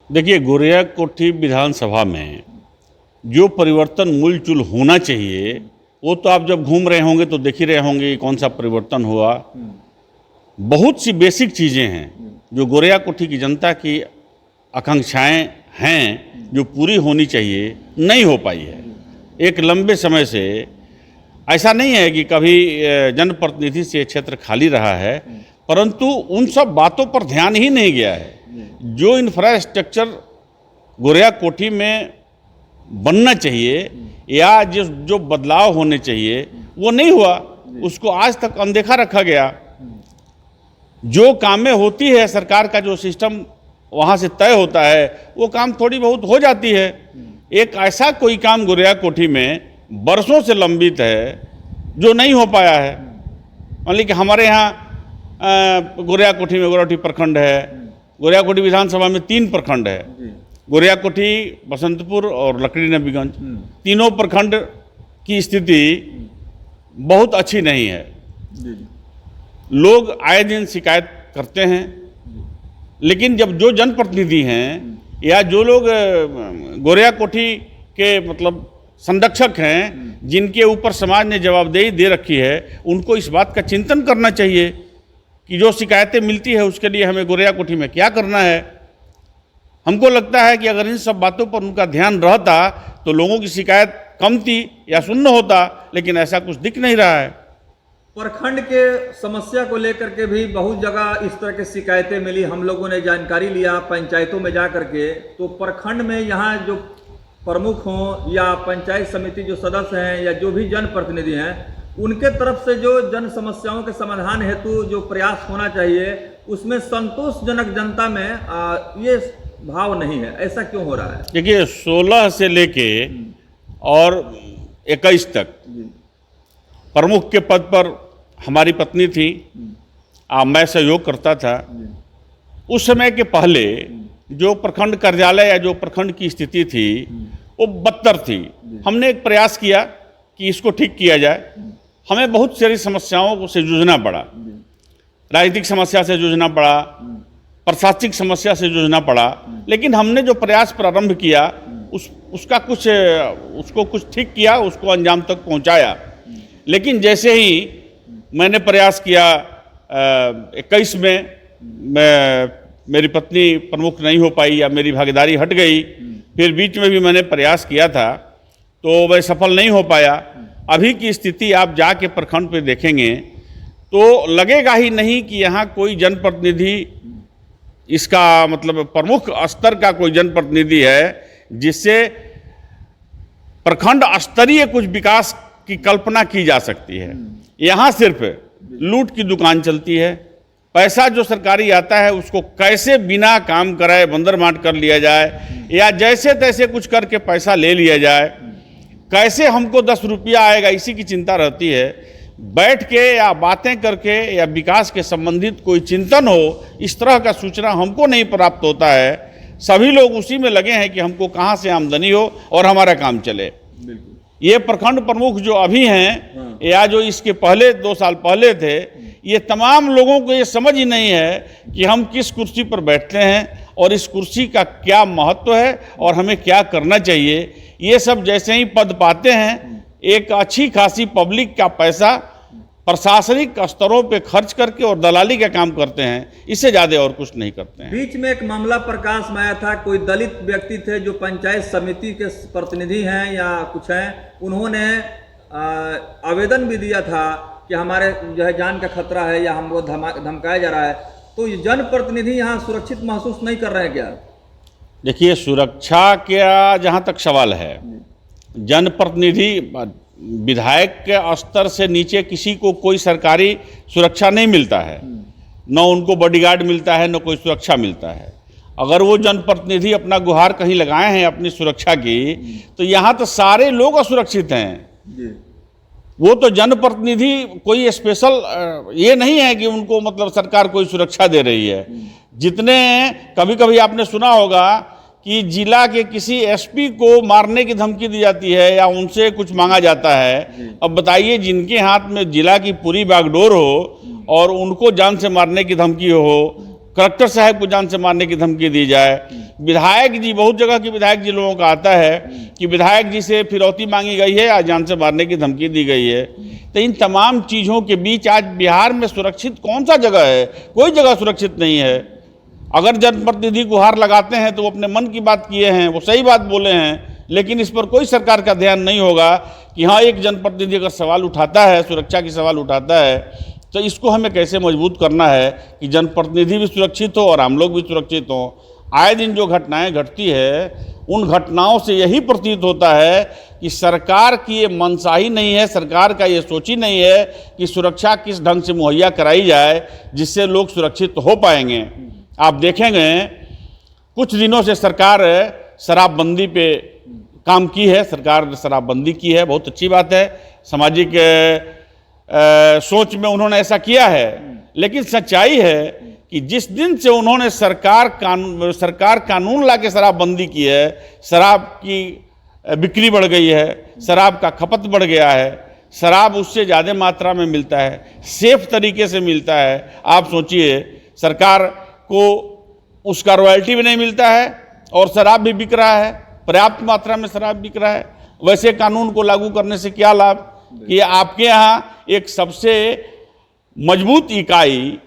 देखिए, गोरिया कोठी विधानसभा में जो परिवर्तन मूलचूल होना चाहिए वो तो आप जब घूम रहे होंगे तो देख ही रहे होंगे कौन सा परिवर्तन हुआ। बहुत सी बेसिक चीज़ें हैं जो गोरिया कोठी की जनता की आकांक्षाएं हैं जो पूरी होनी चाहिए, नहीं हो पाई है। एक लंबे समय से ऐसा नहीं है कि कभी जनप्रतिनिधि से क्षेत्र खाली रहा है, परंतु उन सब बातों पर ध्यान ही नहीं गया है। जो इंफ्रास्ट्रक्चर गोरिया कोठी में बनना चाहिए या जो बदलाव होने चाहिए वो नहीं हुआ, उसको आज तक अनदेखा रखा गया। जो कामें होती है, सरकार का जो सिस्टम वहाँ से तय होता है वो काम थोड़ी बहुत हो जाती है। एक ऐसा कोई काम गोरिया कोठी में बरसों से लंबित है जो नहीं हो पाया है। मान लीजिए कि हमारे यहाँ गोरिया कोठी में गोरिया प्रखंड है, गोरिया कोठी विधानसभा में 3 प्रखंड है, गोरिया कोठी, बसंतपुर और लकड़ी नबीगंज। तीनों प्रखंड की स्थिति बहुत अच्छी नहीं है। लोग आए दिन शिकायत करते हैं, लेकिन जब जो जनप्रतिनिधि हैं या जो लोग गोरिया कोठी के मतलब संरक्षक हैं, जिनके ऊपर समाज ने जवाबदेही दे रखी है, उनको इस बात का चिंतन करना चाहिए कि जो शिकायतें मिलती है उसके लिए हमें गोरिया कोठी में क्या करना है। हमको लगता है कि अगर इन सब बातों पर उनका ध्यान रहता तो लोगों की शिकायत कम थी या शून्य होता, लेकिन ऐसा कुछ दिख नहीं रहा है। प्रखंड के समस्या को लेकर के भी बहुत जगह इस तरह की शिकायतें मिली। हम लोगों ने जानकारी लिया पंचायतों में जा करके, तो प्रखंड में यहाँ जो प्रमुख हों या पंचायत समिति जो सदस्य हैं या जो भी जनप्रतिनिधि हैं, उनके तरफ से जो जन समस्याओं के समाधान हेतु जो प्रयास होना चाहिए उसमें संतोषजनक जनता में ये भाव नहीं है। ऐसा क्यों हो रहा है? देखिए, 16 से लेके और 21 तक प्रमुख के पद पर हमारी पत्नी थी, मैं सहयोग करता था। उस समय के पहले जो प्रखंड कार्यालय या जो प्रखंड की स्थिति थी वो बदतर थी। हमने एक प्रयास किया कि इसको ठीक किया जाए। हमें बहुत सारी समस्याओं से जूझना पड़ा, राजनीतिक समस्या से जूझना पड़ा, प्रशासनिक समस्या से जूझना पड़ा, लेकिन हमने जो प्रयास प्रारंभ किया उसको कुछ ठीक किया, उसको अंजाम तक पहुंचाया। लेकिन जैसे ही मैंने प्रयास किया 21 में मेरी पत्नी प्रमुख नहीं हो पाई या मेरी भागीदारी हट गई, फिर बीच में भी मैंने प्रयास किया था तो वह सफल नहीं हो पाया। अभी की स्थिति आप जाके प्रखंड पे देखेंगे तो लगेगा ही नहीं कि यहाँ कोई जनप्रतिनिधि, इसका मतलब प्रमुख स्तर का कोई जनप्रतिनिधि है जिससे प्रखंड स्तरीय कुछ विकास की कल्पना की जा सकती है। यहाँ सिर्फ लूट की दुकान चलती है। पैसा जो सरकारी आता है उसको कैसे बिना काम कराए बंदर मांट कर लिया जाए या जैसे तैसे कुछ करके पैसा ले लिया जाए, कैसे हमको 10 रुपया आएगा इसी की चिंता रहती है। बैठ के या बातें करके या विकास के संबंधित कोई चिंतन हो, इस तरह का सूचना हमको नहीं प्राप्त होता है। सभी लोग उसी में लगे हैं कि हमको कहाँ से आमदनी हो और हमारा काम चले। ये प्रखंड प्रमुख जो अभी हैं या जो इसके पहले 2 साल पहले थे, ये तमाम लोगों को ये समझ ही नहीं है कि हम किस कुर्सी पर बैठते हैं और इस कुर्सी का क्या महत्व है और हमें क्या करना चाहिए। ये सब जैसे ही पद पाते हैं, एक अच्छी खासी पब्लिक का पैसा प्रशासनिक स्तरों पे खर्च करके और दलाली का काम करते हैं, इससे ज़्यादा और कुछ नहीं करते हैं। बीच में एक मामला प्रकाश में आया था, कोई दलित व्यक्ति थे जो पंचायत समिति के प्रतिनिधि हैं या कुछ हैं, उन्होंने आवेदन भी दिया था कि हमारे जो है जान का खतरा है या हमको धमकाया जा रहा है। तो जनप्रतिनिधि यहाँ सुरक्षित महसूस नहीं कर रहे हैं क्या? देखिए, सुरक्षा का जहाँ तक सवाल है, जनप्रतिनिधि विधायक के स्तर से नीचे किसी को कोई सरकारी सुरक्षा नहीं मिलता है, न उनको बॉडीगार्ड मिलता है, न कोई सुरक्षा मिलता है। अगर वो जनप्रतिनिधि अपना गुहार कहीं लगाए हैं अपनी सुरक्षा की, तो यहाँ तो सारे लोग असुरक्षित हैं। वो तो जनप्रतिनिधि कोई स्पेशल ये नहीं है कि उनको मतलब सरकार कोई सुरक्षा दे रही है। जितने कभी कभी आपने सुना होगा कि जिला के किसी एसपी को मारने की धमकी दी जाती है या उनसे कुछ मांगा जाता है। अब बताइए, जिनके हाथ में जिला की पूरी बागडोर हो और उनको जान से मारने की धमकी हो, कलेक्टर साहब को जान से मारने की धमकी दी जाए, विधायक जी, बहुत जगह के विधायक जी लोगों का आता है कि विधायक जी से फिरौती मांगी गई है या जान से मारने की धमकी दी गई है। तो इन तमाम चीज़ों के बीच आज बिहार में सुरक्षित कौन सा जगह है? कोई जगह सुरक्षित नहीं है। अगर जनप्रतिनिधि गुहार लगाते हैं तो वो अपने मन की बात किए हैं, वो सही बात बोले हैं, लेकिन इस पर कोई सरकार का ध्यान नहीं होगा कि हाँ, एक जनप्रतिनिधि अगर सवाल उठाता है, सुरक्षा की सवाल उठाता है, तो इसको हमें कैसे मजबूत करना है कि जनप्रतिनिधि भी सुरक्षित हो और हम लोग भी सुरक्षित हों। आए दिन जो घटनाएं घटती है, उन घटनाओं से यही प्रतीत होता है कि सरकार की ये मंशा ही नहीं है, सरकार का ये सोच ही नहीं है कि सुरक्षा किस ढंग से मुहैया कराई जाए जिससे लोग सुरक्षित हो पाएंगे। आप देखेंगे कुछ दिनों से सरकार शराबबंदी पे काम की है, सरकार ने शराबबंदी की है, बहुत अच्छी बात है, सामाजिक सोच में उन्होंने ऐसा किया है। लेकिन सच्चाई है कि जिस दिन से उन्होंने सरकार कानून ला के शराबबंदी की है, शराब की बिक्री बढ़ गई है, शराब का खपत बढ़ गया है, शराब उससे ज़्यादा मात्रा में मिलता है, सेफ तरीके से मिलता है। आप सोचिए, सरकार को उसका रॉयल्टी भी नहीं मिलता है और शराब भी बिक रहा है, पर्याप्त मात्रा में शराब बिक रहा है। वैसे कानून को लागू करने से क्या लाभ कि आपके यहाँ एक सबसे मजबूत इकाई